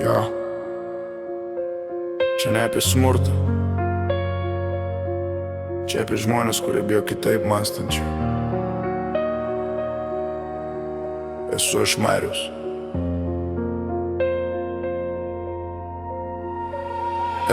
Jo, čia ne apie smurtą, čia apie žmonės, kurie bijo kitaip mąstančių. Esu aš Marius.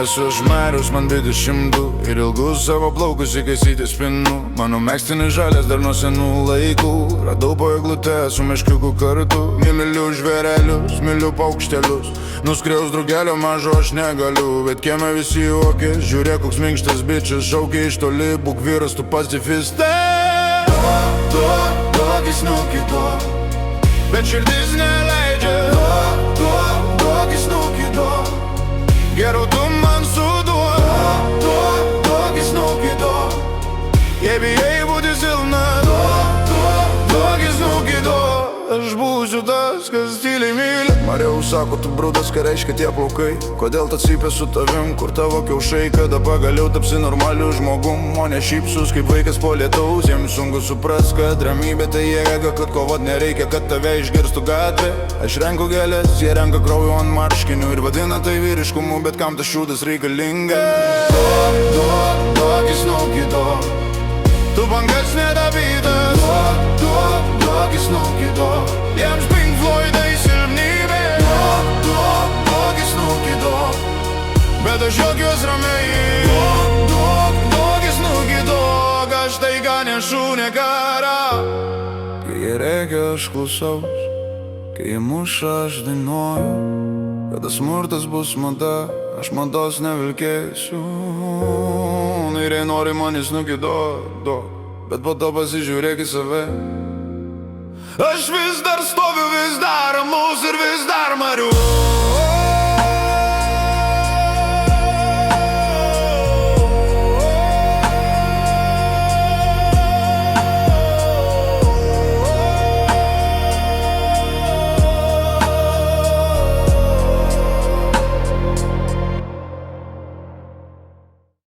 Esu aš Marius, man 22 ir ilgus savo plaukus įkaisyti spinų. Mano megztinis žalias dar nuo senų laikų. Radau po eglute su meškiuku kartu. Myliu žvėrelius, myliu paukštelius. Nuskriaus drugelio mažo aš negaliu, bet kieme visi juokės. Žiūrėk, koks minkštas bičas, šaukia iš toli. Būk vyras, tu pacifistė. Duok snukį, duok, bet širdis neleidžia. Duok snukį, duok, geriau tu man suduok. Duok snukį, duok, jei bijai būti silpna. Duok snukį, duok, aš būsiu tas, kas tyliai myli. Mariau sako, tu brudas, ką reiškia tie plaukai? Kodėl ta cypė su tavim, kur tavo kiaušai? Kada pagaliau tapsi normaliu žmogum, o ne šypsus kaip vaikas po lietaus. Jiems sunku supras, kad ramybė tai jėga, kad kovot nereikia, kad tave išgirstų gatvė. Aš renku gėlės, jie renka kraujo ant marškinių ir vadina tai vyriškumu, bet kam tas šūdas reikalingas? Duok snukį, duok, tu bangas nedavytas. Duok snukį, duok, jiems Pink Floydai silpnybė. Duok snukį, duok, bet aš jokiuos ramiai. Duok snukį, duok, aš taiga nešu ne karą. Kai jie reikia aš klausaus, kai jie muša aš dainuoju. Kada smurtas bus mada, aš mados nevilkėsiu. Ir jei nori man į snukį duok, bet po to pasižiūrėk į save. Aš vis dar stoviu, vis dar ramus ir vis dar Marius.